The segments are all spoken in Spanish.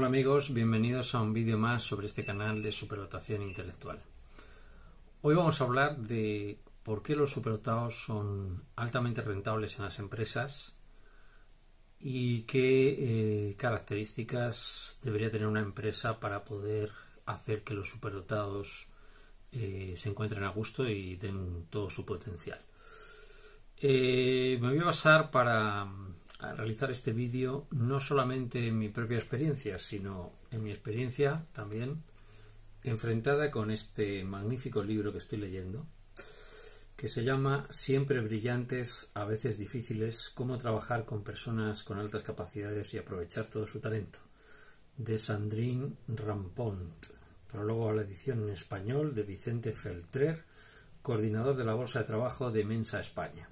Hola amigos, bienvenidos a un vídeo más sobre este canal de superdotación intelectual. Hoy vamos a hablar de por qué los superdotados son altamente rentables en las empresas y qué características debería tener una empresa para poder hacer que los superdotados se encuentren a gusto y den todo su potencial. Me voy a basar para realizar este vídeo no solamente en mi propia experiencia, sino en mi experiencia también enfrentada con este magnífico libro que estoy leyendo, que se llama Siempre brillantes, a veces difíciles, cómo trabajar con personas con altas capacidades y aprovechar todo su talento, de Sandrine Rampont, prólogo a la edición en español de Vicente Feltrer, coordinador de la Bolsa de Trabajo de Mensa España.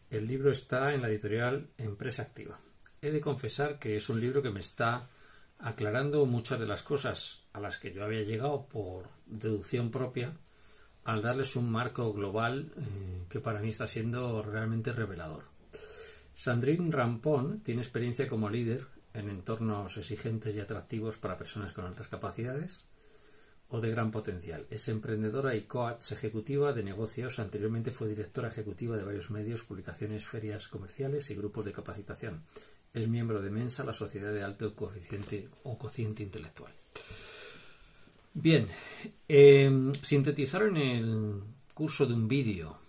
El libro está en la editorial Empresa Activa. He de confesar que es un libro que me está aclarando muchas de las cosas a las que yo había llegado por deducción propia al darles un marco global que para mí está siendo realmente revelador. Sandrine Rampont tiene experiencia como líder en entornos exigentes y atractivos para personas con altas capacidades o de gran potencial. Es emprendedora y coach ejecutiva de negocios. Anteriormente fue directora ejecutiva de varios medios, publicaciones, ferias comerciales y grupos de capacitación. Es miembro de Mensa, la sociedad de alto cociente o cociente intelectual. Bien, sintetizar en el curso de un vídeo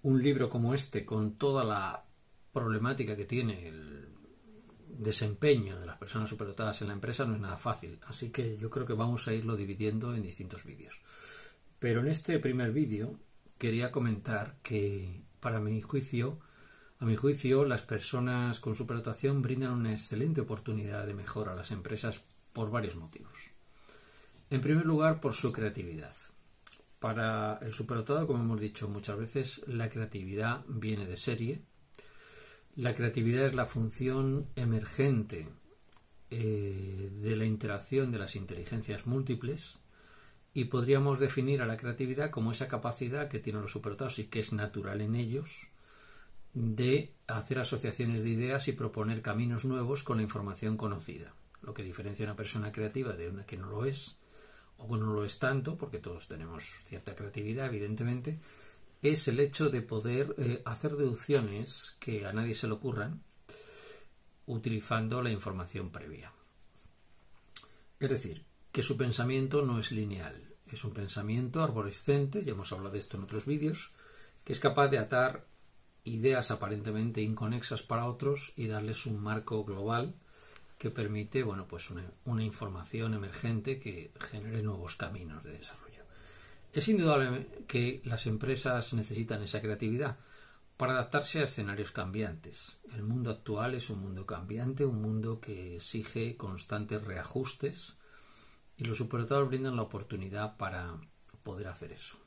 un libro como este con toda la problemática que tiene el desempeño de las personas superdotadas en la empresa no es nada fácil, así que yo creo que vamos a irlo dividiendo en distintos vídeos. Pero en este primer vídeo quería comentar que a mi juicio, las personas con superdotación brindan una excelente oportunidad de mejora a las empresas por varios motivos. En primer lugar, por su creatividad. Para el superdotado, como hemos dicho muchas veces, la creatividad viene de serie. La creatividad es la función emergente de la interacción de las inteligencias múltiples y podríamos definir a la creatividad como esa capacidad que tienen los superdotados y que es natural en ellos de hacer asociaciones de ideas y proponer caminos nuevos con la información conocida. Lo que diferencia a una persona creativa de una que no lo es o que no lo es tanto, porque todos tenemos cierta creatividad evidentemente, es el hecho de poder hacer deducciones que a nadie se le ocurran utilizando la información previa. Es decir, que su pensamiento no es lineal, es un pensamiento arborescente, ya hemos hablado de esto en otros vídeos, que es capaz de atar ideas aparentemente inconexas para otros y darles un marco global que permite, pues una información emergente que genere nuevos caminos de desarrollo. Es indudable que las empresas necesitan esa creatividad para adaptarse a escenarios cambiantes. El mundo actual es un mundo cambiante, un mundo que exige constantes reajustes y los superdotados brindan la oportunidad para poder hacer eso.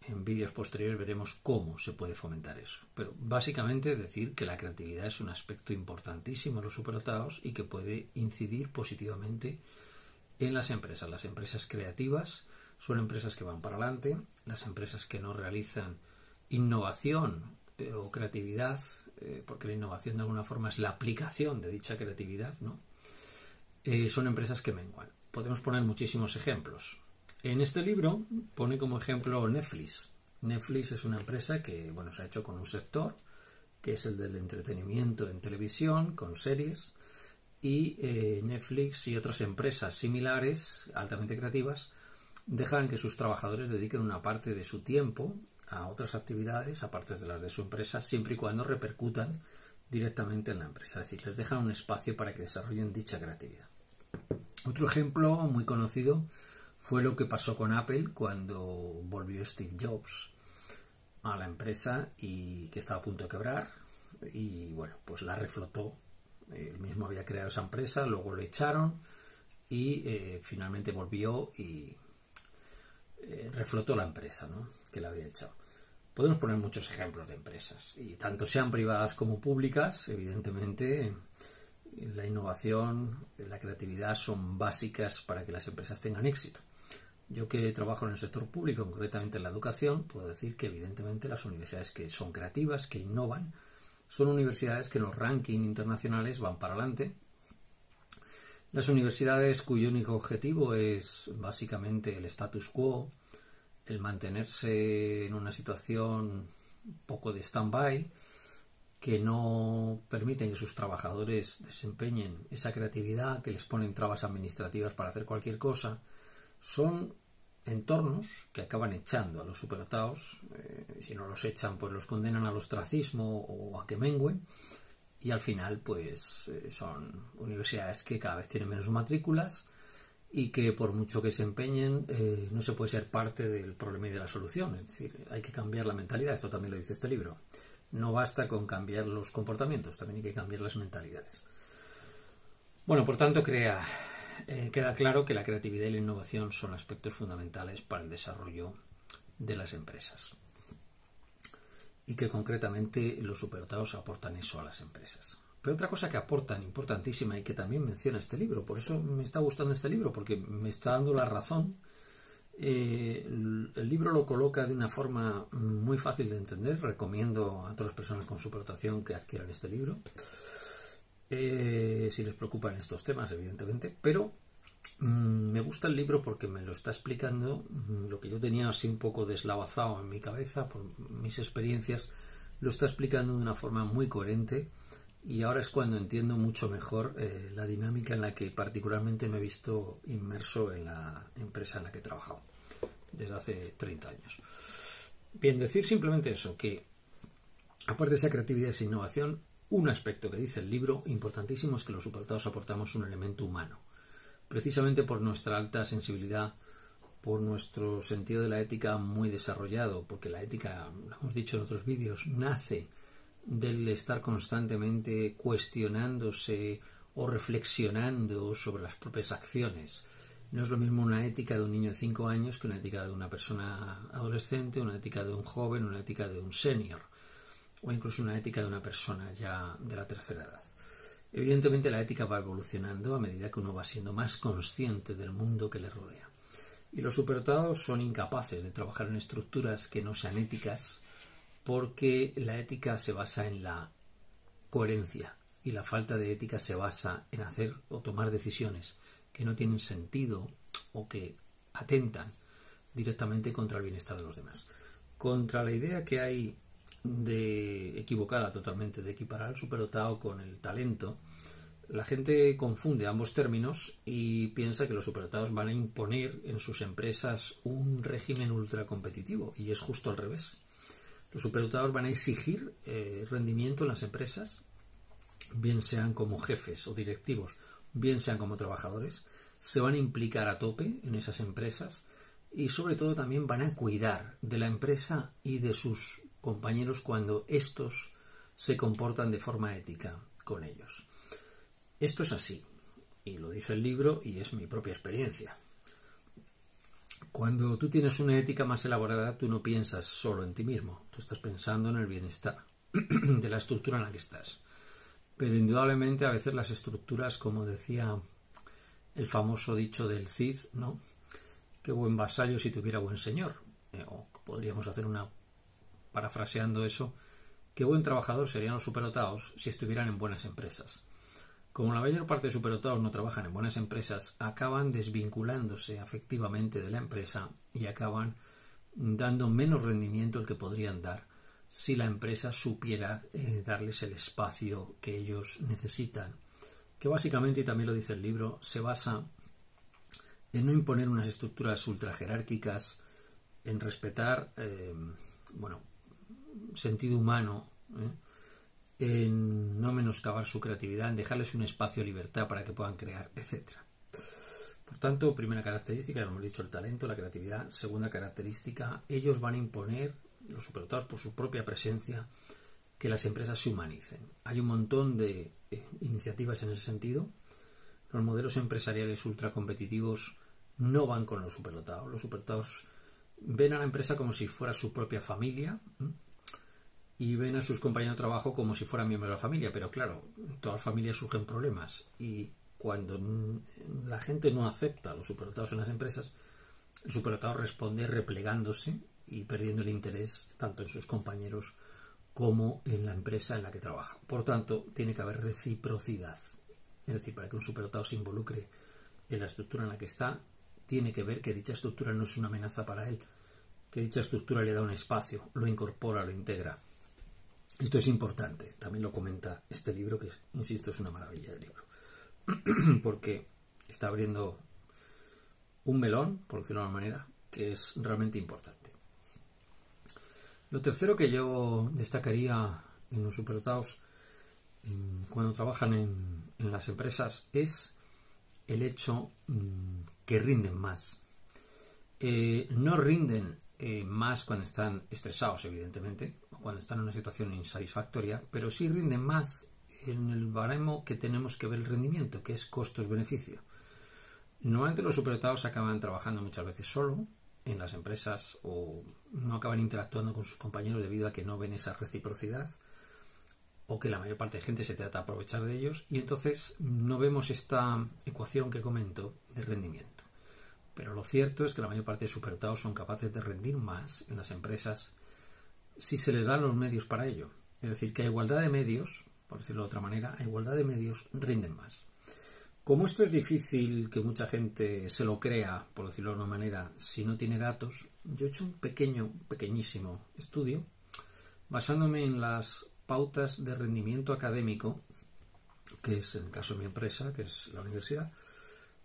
En vídeos posteriores veremos cómo se puede fomentar eso. Pero básicamente decir que la creatividad es un aspecto importantísimo en los superdotados y que puede incidir positivamente en las empresas. Las empresas creativas son empresas que van para adelante, las empresas que no realizan innovación o creatividad, porque la innovación de alguna forma es la aplicación de dicha creatividad, ¿no? Son empresas que menguan. Podemos poner muchísimos ejemplos. En este libro pone como ejemplo Netflix. Netflix es una empresa que se ha hecho con un sector que es el del entretenimiento en televisión, con series, y Netflix y otras empresas similares, altamente creativas, dejan que sus trabajadores dediquen una parte de su tiempo a otras actividades, aparte de las de su empresa, siempre y cuando repercutan directamente en la empresa. Es decir, les dejan un espacio para que desarrollen dicha creatividad. Otro ejemplo muy conocido fue lo que pasó con Apple cuando volvió Steve Jobs a la empresa y que estaba a punto de quebrar y pues la reflotó. Él mismo había creado esa empresa, luego lo echaron y finalmente volvió y reflotó la empresa, ¿no?, que la había echado. Podemos poner muchos ejemplos de empresas, y tanto sean privadas como públicas, evidentemente la innovación, la creatividad son básicas para que las empresas tengan éxito. Yo que trabajo en el sector público, concretamente en la educación, puedo decir que evidentemente las universidades que son creativas, que innovan, son universidades que en los rankings internacionales van para adelante Las universidades cuyo único objetivo es básicamente el status quo, el mantenerse en una situación un poco de stand-by, que no permiten que sus trabajadores desempeñen esa creatividad, que les ponen trabas administrativas para hacer cualquier cosa, son entornos que acaban echando a los superdotados. Si no los echan, pues los condenan al ostracismo o a que mengüen, y al final pues son universidades que cada vez tienen menos matrículas y que por mucho que se empeñen no se puede ser parte del problema y de la solución. Es decir, hay que cambiar la mentalidad. Esto también lo dice este libro. No basta con cambiar los comportamientos, también hay que cambiar las mentalidades. Bueno, por tanto, queda claro que la creatividad y la innovación son aspectos fundamentales para el desarrollo de las empresas. Y que concretamente los superdotados aportan eso a las empresas. Pero otra cosa que aportan, importantísima, y que también menciona este libro, por eso me está gustando este libro, porque me está dando la razón. El libro lo coloca de una forma muy fácil de entender. Recomiendo a todas las personas con superdotación que adquieran este libro, si les preocupan estos temas, evidentemente. Pero me gusta el libro porque me lo está explicando lo que yo tenía así un poco deslavazado en mi cabeza por mis experiencias. Lo está explicando de una forma muy coherente, y ahora es cuando entiendo mucho mejor la dinámica en la que particularmente me he visto inmerso en la empresa en la que he trabajado desde hace 30 años. Bien, decir simplemente eso, que aparte de esa creatividad y esa innovación, un aspecto que dice el libro importantísimo es que los superdotados aportamos un elemento humano, precisamente por nuestra alta sensibilidad, por nuestro sentido de la ética muy desarrollado, porque la ética, lo hemos dicho en otros vídeos, nace del estar constantemente cuestionándose o reflexionando sobre las propias acciones. No es lo mismo una ética de un niño de 5 años que una ética de una persona adolescente, una ética de un joven, una ética de un senior, o incluso una ética de una persona ya de la tercera edad. Evidentemente la ética va evolucionando a medida que uno va siendo más consciente del mundo que le rodea. Y los superdotados son incapaces de trabajar en estructuras que no sean éticas, porque la ética se basa en la coherencia y la falta de ética se basa en hacer o tomar decisiones que no tienen sentido o que atentan directamente contra el bienestar de los demás. Contra la idea que hay equivocada totalmente de equiparar al superdotado con el talento, la gente confunde ambos términos y piensa que los superdotados van a imponer en sus empresas un régimen ultracompetitivo, y es justo al revés. Los superdotados van a exigir rendimiento en las empresas, bien sean como jefes o directivos, bien sean como trabajadores. Se van a implicar a tope en esas empresas y sobre todo también van a cuidar de la empresa y de sus compañeros cuando estos se comportan de forma ética con ellos. Esto es así, y lo dice el libro y es mi propia experiencia. Cuando tú tienes una ética más elaborada, tú no piensas solo en ti mismo, tú estás pensando en el bienestar de la estructura en la que estás. Pero indudablemente a veces las estructuras, como decía el famoso dicho del Cid, ¿no? Qué buen vasallo si tuviera buen señor. O podríamos hacer una, parafraseando eso, qué buen trabajador serían los superdotados si estuvieran en buenas empresas. Como la mayor parte de superdotados no trabajan en buenas empresas, acaban desvinculándose afectivamente de la empresa y acaban dando menos rendimiento del que podrían dar si la empresa supiera darles el espacio que ellos necesitan, que básicamente, y también lo dice el libro, se basa en no imponer unas estructuras ultra jerárquicas, en respetar sentido humano, en no menoscabar su creatividad, en dejarles un espacio de libertad para que puedan crear, etc. Por tanto, primera característica, ya lo hemos dicho, el talento, la creatividad. Segunda característica, ellos van a imponer, los superdotados por su propia presencia, que las empresas se humanicen. Hay un montón de iniciativas en ese sentido. Los modelos empresariales ultracompetitivos no van con los superdotados. Los superdotados ven a la empresa como si fuera su propia familia, y ven a sus compañeros de trabajo como si fueran miembros de la familia. Pero claro, en todas las familias surgen problemas, y cuando la gente no acepta a los superdotados en las empresas, el superdotado responde replegándose y perdiendo el interés tanto en sus compañeros como en la empresa en la que trabaja. Por tanto, tiene que haber reciprocidad. Es decir, para que un superdotado se involucre en la estructura en la que está, tiene que ver que dicha estructura no es una amenaza para él, que dicha estructura le da un espacio, lo incorpora, lo integra. Esto es importante, también lo comenta este libro, que insisto, es una maravilla de libro, porque está abriendo un melón, por decirlo de alguna manera, que es realmente importante. Lo tercero que yo destacaría en los superdotados cuando trabajan en las empresas es el hecho que rinden más. No rinden más cuando están estresados, evidentemente, o cuando están en una situación insatisfactoria, pero sí rinden más en el baremo que tenemos que ver el rendimiento, que es costos-beneficio. Normalmente los superdotados acaban trabajando muchas veces solo en las empresas o no acaban interactuando con sus compañeros debido a que no ven esa reciprocidad o que la mayor parte de gente se trata de aprovechar de ellos y entonces no vemos esta ecuación que comento de rendimiento. Pero lo cierto es que la mayor parte de superdotados son capaces de rendir más en las empresas si se les dan los medios para ello. Es decir, que a igualdad de medios, por decirlo de otra manera, a igualdad de medios rinden más. Como esto es difícil que mucha gente se lo crea, por decirlo de una manera, si no tiene datos, yo he hecho un pequeñísimo estudio basándome en las pautas de rendimiento académico, que es en el caso de mi empresa, que es la universidad,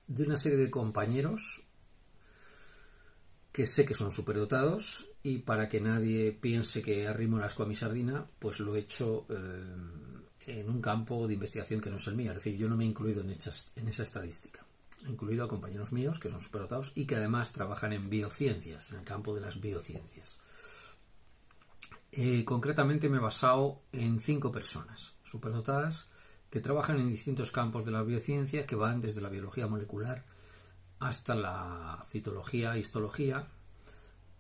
de una serie de compañeros que sé que son superdotados y para que nadie piense que arrimo el asco a mi sardina, pues lo he hecho en un campo de investigación que no es el mío. Es decir, yo no me he incluido en esa estadística. He incluido a compañeros míos que son superdotados y que además trabajan en biociencias, en el campo de las biociencias. Concretamente me he basado en 5 personas superdotadas que trabajan en distintos campos de la biociencia, que van desde la biología molecular hasta la citología, histología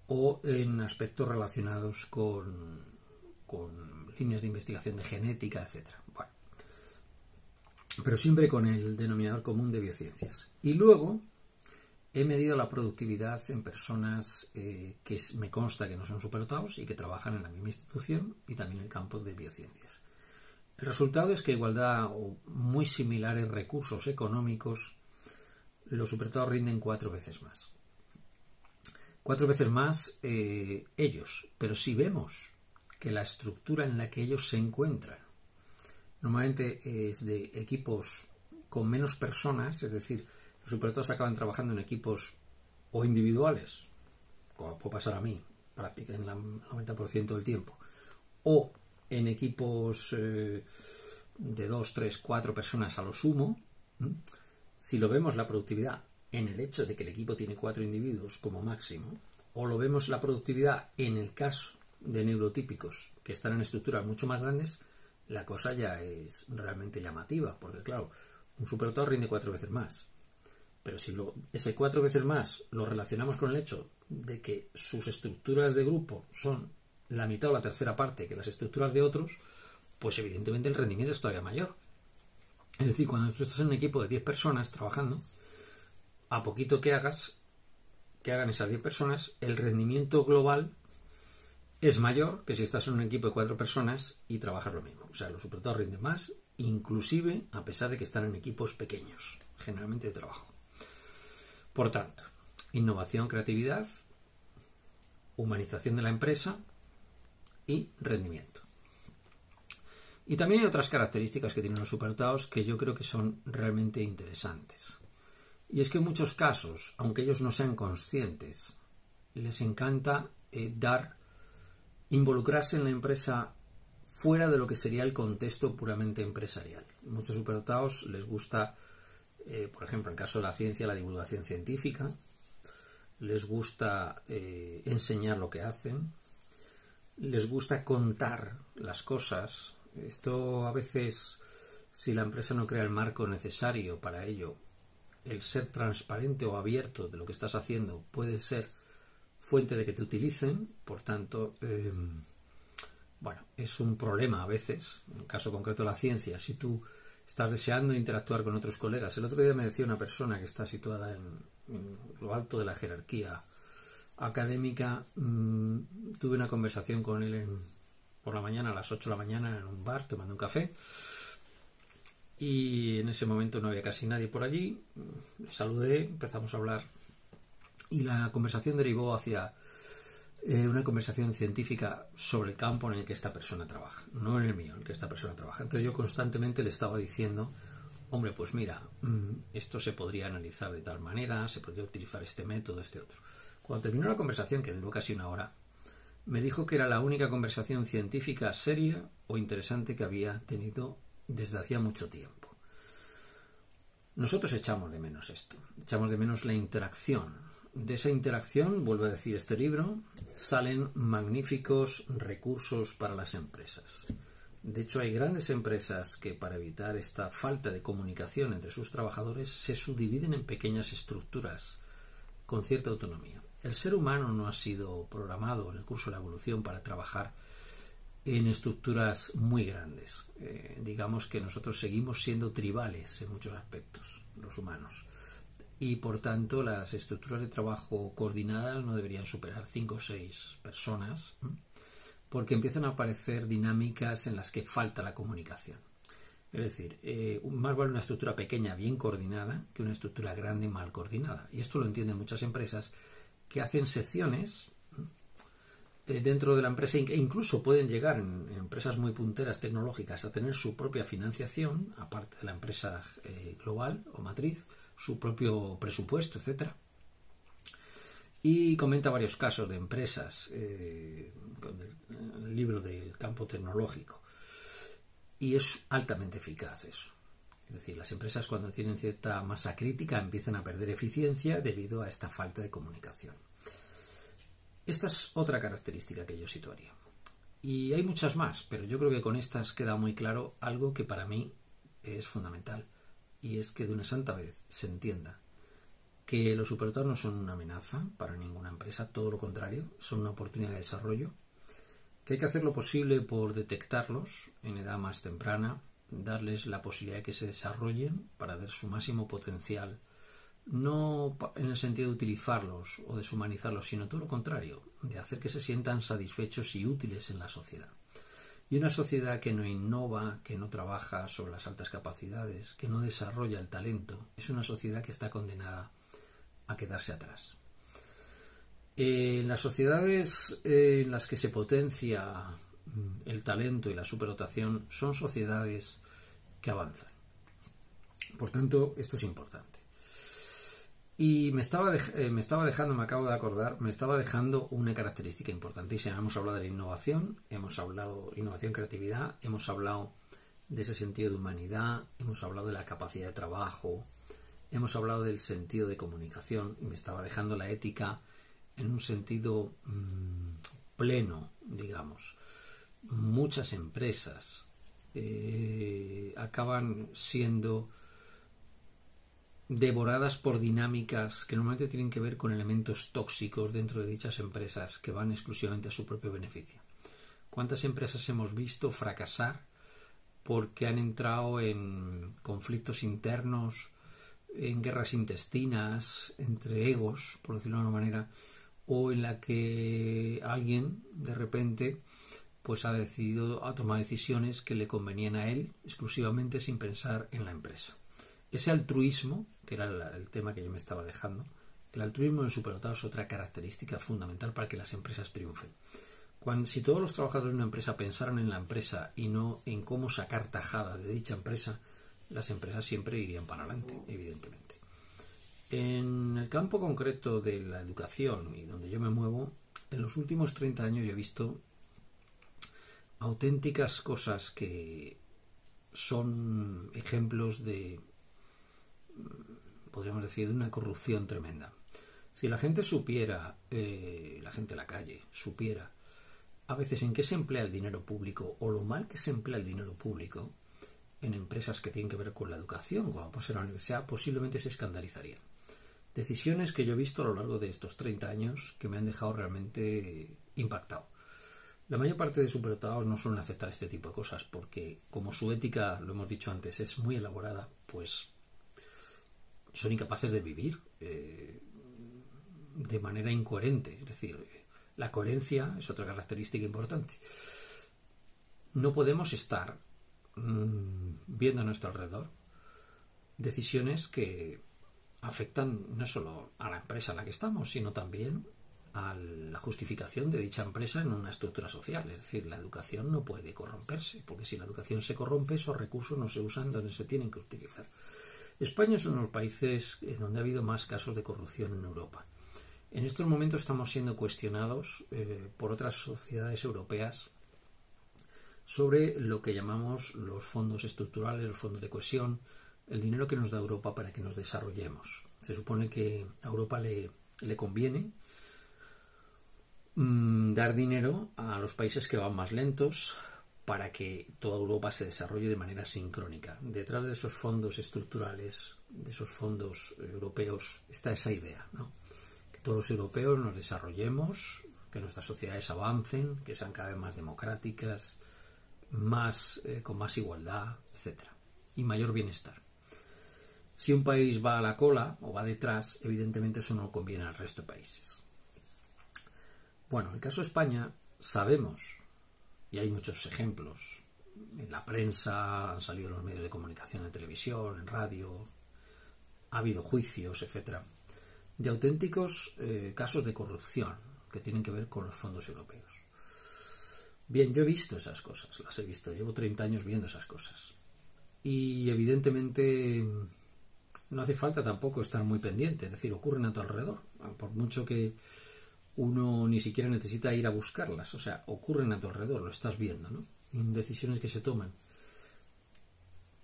o en aspectos relacionados con líneas de investigación de genética, etc. Bueno, pero siempre con el denominador común de biociencias. Y luego he medido la productividad en personas que me consta que no son superdotados y que trabajan en la misma institución y también en el campo de biociencias. El resultado es que a igualdad o muy similares recursos económicos, los superdotados rinden 4 veces más. 4 veces más ellos, pero si vemos que la estructura en la que ellos se encuentran normalmente es de equipos con menos personas, es decir, los superdotados acaban trabajando en equipos o individuales, como puede pasar a mí, prácticamente en el 90% del tiempo, o en equipos de 2, 3, 4 personas a lo sumo. Si lo vemos la productividad en el hecho de que el equipo tiene 4 individuos como máximo, o lo vemos la productividad en el caso de neurotípicos que están en estructuras mucho más grandes, la cosa ya es realmente llamativa, porque claro, un superdotado rinde 4 veces más. Pero si ese 4 veces más lo relacionamos con el hecho de que sus estructuras de grupo son la mitad o la tercera parte que las estructuras de otros, pues evidentemente el rendimiento es todavía mayor. Es decir, cuando tú estás en un equipo de 10 personas trabajando, a poquito que hagan esas 10 personas, el rendimiento global es mayor que si estás en un equipo de 4 personas y trabajas lo mismo. O sea, los superdotados rinden más, inclusive a pesar de que están en equipos pequeños, generalmente de trabajo. Por tanto, innovación, creatividad, humanización de la empresa y rendimiento. Y también hay otras características que tienen los superdotados que yo creo que son realmente interesantes. Y es que en muchos casos, aunque ellos no sean conscientes, les encanta involucrarse en la empresa fuera de lo que sería el contexto puramente empresarial. Muchos superdotados les gusta, por ejemplo, en el caso de la ciencia, la divulgación científica, les gusta enseñar lo que hacen, les gusta contar las cosas. Esto a veces, si la empresa no crea el marco necesario para ello, el ser transparente o abierto de lo que estás haciendo puede ser fuente de que te utilicen. Por tanto, es un problema a veces, en el caso concreto de la ciencia, si tú estás deseando interactuar con otros colegas. El otro día me decía una persona que está situada en lo alto de la jerarquía académica, tuve una conversación con él por la mañana, a las 8 de la mañana, en un bar, tomando un café, y en ese momento no había casi nadie por allí. Le saludé, empezamos a hablar y la conversación derivó hacia una conversación científica sobre el campo en el que esta persona trabaja, no en el mío, en el que esta persona trabaja. Entonces yo constantemente le estaba diciendo, hombre, pues mira, esto se podría analizar de tal manera, se podría utilizar este método, este otro. Cuando terminó la conversación, que duró casi una hora, me dijo que era la única conversación científica seria o interesante que había tenido desde hacía mucho tiempo. Nosotros echamos de menos esto, echamos de menos la interacción. De esa interacción, vuelvo a decir este libro, salen magníficos recursos para las empresas. De hecho, hay grandes empresas que para evitar esta falta de comunicación entre sus trabajadores se subdividen en pequeñas estructuras con cierta autonomía. El ser humano no ha sido programado en el curso de la evolución para trabajar en estructuras muy grandes. Digamos que nosotros seguimos siendo tribales en muchos aspectos, los humanos. Y por tanto las estructuras de trabajo coordinadas no deberían superar 5 o 6 personas, porque empiezan a aparecer dinámicas en las que falta la comunicación. Es decir, más vale una estructura pequeña bien coordinada que una estructura grande mal coordinada. Y esto lo entienden muchas empresas que hacen secciones dentro de la empresa e incluso pueden llegar en empresas muy punteras tecnológicas a tener su propia financiación, aparte de la empresa global o matriz, su propio presupuesto, etcétera. Y comenta varios casos de empresas con el libro del campo tecnológico. Y es altamente eficaz eso. Es decir, las empresas cuando tienen cierta masa crítica empiezan a perder eficiencia debido a esta falta de comunicación. Esta es otra característica que yo situaría. Y hay muchas más, pero yo creo que con estas queda muy claro algo que para mí es fundamental. Y es que de una santa vez se entienda que los superdotados no son una amenaza para ninguna empresa, todo lo contrario, son una oportunidad de desarrollo, que hay que hacer lo posible por detectarlos en edad más temprana, darles la posibilidad de que se desarrollen para dar su máximo potencial, no en el sentido de utilizarlos o deshumanizarlos, sino todo lo contrario, de hacer que se sientan satisfechos y útiles en la sociedad. Y una sociedad que no innova, que no trabaja sobre las altas capacidades, que no desarrolla el talento, es una sociedad que está condenada a quedarse atrás. En las sociedades en las que se potencia el talento y la superdotación son sociedades que avanzan. Por tanto, esto es importante. Y me acabo de acordar, me estaba dejando una característica importantísima. Hemos hablado de la innovación, hemos hablado de innovación, creatividad, hemos hablado de ese sentido de humanidad, hemos hablado de la capacidad de trabajo, hemos hablado del sentido de comunicación, y me estaba dejando la ética en un sentido pleno, digamos. Muchas empresas acaban siendo devoradas por dinámicas que normalmente tienen que ver con elementos tóxicos dentro de dichas empresas que van exclusivamente a su propio beneficio. ¿Cuántas empresas hemos visto fracasar porque han entrado en conflictos internos, en guerras intestinas, entre egos, por decirlo de una manera, o en la que alguien de repente pues ha tomado decisiones que le convenían a él exclusivamente sin pensar en la empresa? Ese altruismo, que era el tema que yo me estaba dejando, el altruismo en el superdotado es otra característica fundamental para que las empresas triunfen. Si todos los trabajadores de una empresa pensaran en la empresa y no en cómo sacar tajada de dicha empresa, las empresas siempre irían para adelante, evidentemente. En el campo concreto de la educación y donde yo me muevo, en los últimos 30 años yo he visto auténticas cosas que son ejemplos de, podríamos decir, de una corrupción tremenda. Si la gente supiera, la gente de la calle supiera a veces en qué se emplea el dinero público o lo mal que se emplea el dinero público en empresas que tienen que ver con la educación, como puede ser la universidad, posiblemente se escandalizarían. Decisiones que yo he visto a lo largo de estos 30 años que me han dejado realmente impactado. La mayor parte de superdotados no suelen aceptar este tipo de cosas porque, como su ética, lo hemos dicho antes, es muy elaborada, pues son incapaces de vivir de manera incoherente. Es decir, la coherencia es otra característica importante. No podemos estar viendo a nuestro alrededor decisiones que afectan no solo a la empresa en la que estamos, sino también a la justificación de dicha empresa en una estructura social. Es decir, la educación no puede corromperse, porque si la educación se corrompe, esos recursos no se usan donde se tienen que utilizar. España es uno de los países donde ha habido más casos de corrupción en Europa. En estos momentos estamos siendo cuestionados por otras sociedades europeas sobre lo que llamamos los fondos estructurales, los fondos de cohesión, el dinero que nos da Europa para que nos desarrollemos. Se supone que a Europa le conviene dar dinero a los países que van más lentos para que toda Europa se desarrolle de manera sincrónica. Detrás de esos fondos estructurales, de esos fondos europeos, está esa idea, ¿no? Que todos los europeos nos desarrollemos, que nuestras sociedades avancen, que sean cada vez más democráticas, con más igualdad, etcétera, y mayor bienestar. Si un país va a la cola o va detrás, evidentemente eso no conviene al resto de países. Bueno, en el caso de España sabemos, y hay muchos ejemplos, en la prensa, han salido los medios de comunicación, en televisión, en radio, ha habido juicios, etcétera, de auténticos casos de corrupción que tienen que ver con los fondos europeos. Bien, yo he visto esas cosas, las he visto, llevo 30 años viendo esas cosas. Y evidentemente no hace falta tampoco estar muy pendiente, es decir, ocurren a tu alrededor, por mucho que uno ni siquiera necesita ir a buscarlas, o sea, ocurren a tu alrededor, lo estás viendo, ¿no? Decisiones que se toman.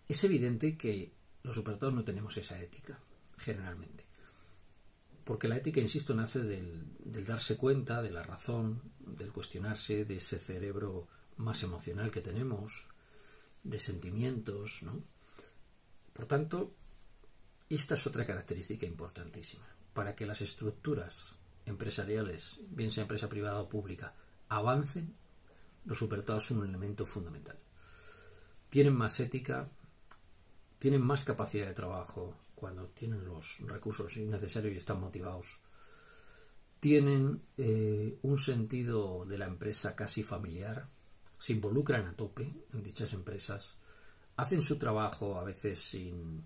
Es evidente que los superdotados no tenemos esa ética, generalmente. Porque la ética, insisto, nace del darse cuenta, de la razón, del cuestionarse, de ese cerebro más emocional que tenemos, de sentimientos, ¿no? Por tanto, esta es otra característica importantísima. Para que las estructuras empresariales, bien sea empresa privada o pública, avancen, los superdotados son un elemento fundamental. Tienen más ética, tienen más capacidad de trabajo cuando tienen los recursos necesarios y están motivados. Tienen un sentido de la empresa casi familiar, se involucran a tope en dichas empresas, hacen su trabajo a veces sin,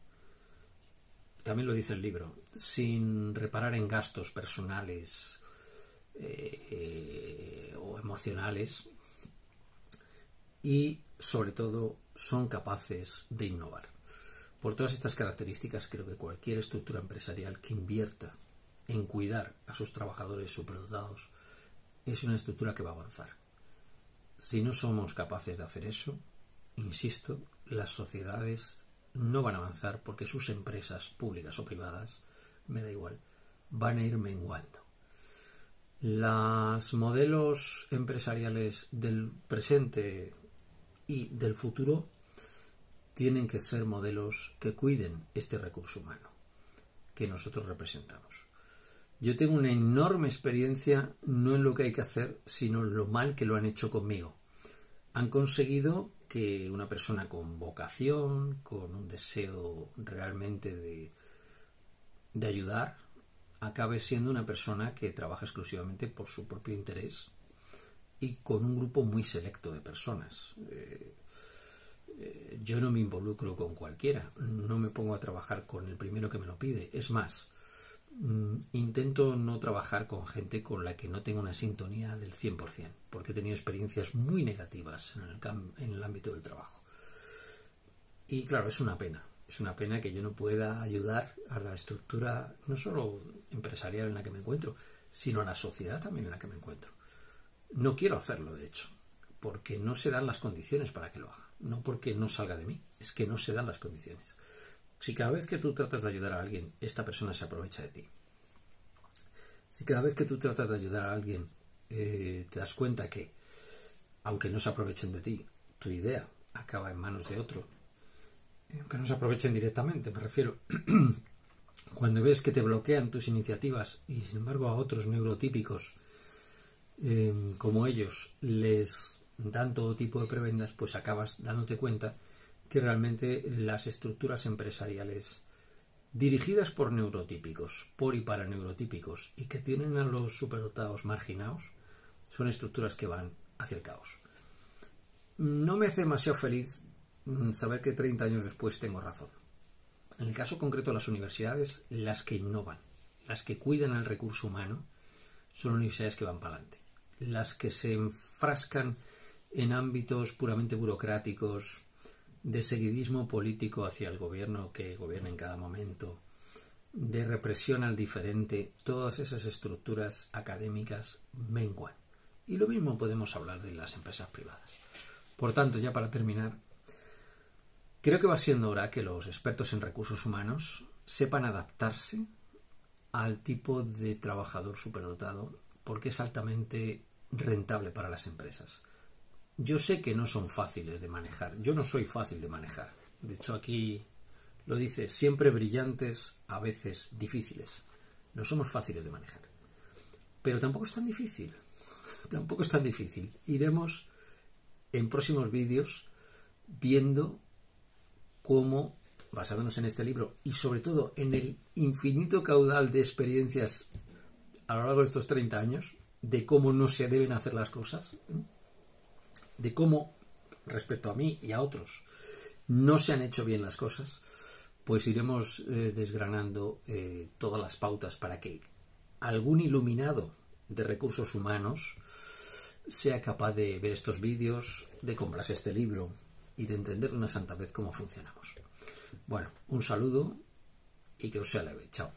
también lo dice el libro, sin reparar en gastos personales o emocionales, y sobre todo son capaces de innovar. Por todas estas características, creo que cualquier estructura empresarial que invierta en cuidar a sus trabajadores superdotados es una estructura que va a avanzar. Si no somos capaces de hacer eso, insisto, las sociedades no van a avanzar porque sus empresas públicas o privadas, me da igual, van a ir menguando. Los modelos empresariales del presente y del futuro tienen que ser modelos que cuiden este recurso humano que nosotros representamos. Yo tengo una enorme experiencia no en lo que hay que hacer, sino en lo mal que lo han hecho conmigo. Han conseguido que una persona con vocación, con un deseo realmente de ayudar, acabe siendo una persona que trabaja exclusivamente por su propio interés y con un grupo muy selecto de personas. Yo no me involucro con cualquiera, no me pongo a trabajar con el primero que me lo pide. Es más, intento no trabajar con gente con la que no tenga una sintonía del 100%, porque he tenido experiencias muy negativas en el ámbito del trabajo. Y claro, es una pena que yo no pueda ayudar a la estructura no solo empresarial en la que me encuentro, sino a la sociedad también en la que me encuentro. No quiero hacerlo, de hecho, porque no se dan las condiciones para que lo haga. No porque no salga de mí, es que no se dan las condiciones. Si cada vez que tú tratas de ayudar a alguien, esta persona se aprovecha de ti. Si cada vez que tú tratas de ayudar a alguien, te das cuenta que, aunque no se aprovechen de ti, tu idea acaba en manos de otro, aunque no se aprovechen directamente, me refiero, cuando ves que te bloquean tus iniciativas y sin embargo a otros neurotípicos como ellos les dan todo tipo de prebendas, pues acabas dándote cuenta que realmente las estructuras empresariales dirigidas por neurotípicos, por y para neurotípicos, y que tienen a los superdotados marginados, son estructuras que van hacia el caos. No me hace demasiado feliz saber que 30 años después tengo razón. En el caso concreto de las universidades, las que innovan, las que cuidan el recurso humano, son universidades que van para adelante. Las que se enfrascan en ámbitos puramente burocráticos, de seguidismo político hacia el gobierno que gobierna en cada momento, de represión al diferente, todas esas estructuras académicas menguan. Y lo mismo podemos hablar de las empresas privadas. Por tanto, ya para terminar, creo que va siendo hora que los expertos en recursos humanos sepan adaptarse al tipo de trabajador superdotado, porque es altamente rentable para las empresas. Yo sé que no son fáciles de manejar. Yo no soy fácil de manejar. De hecho, aquí lo dice, siempre brillantes, a veces difíciles. No somos fáciles de manejar. Pero tampoco es tan difícil. Tampoco es tan difícil. Iremos en próximos vídeos viendo cómo, basándonos en este libro y sobre todo en el infinito caudal de experiencias a lo largo de estos 30 años, de cómo no se deben hacer las cosas, de cómo, respecto a mí y a otros, no se han hecho bien las cosas, pues iremos desgranando todas las pautas para que algún iluminado de recursos humanos sea capaz de ver estos vídeos, de comprarse este libro y de entender una santa vez cómo funcionamos. Bueno, un saludo y que os sea leve. Chao.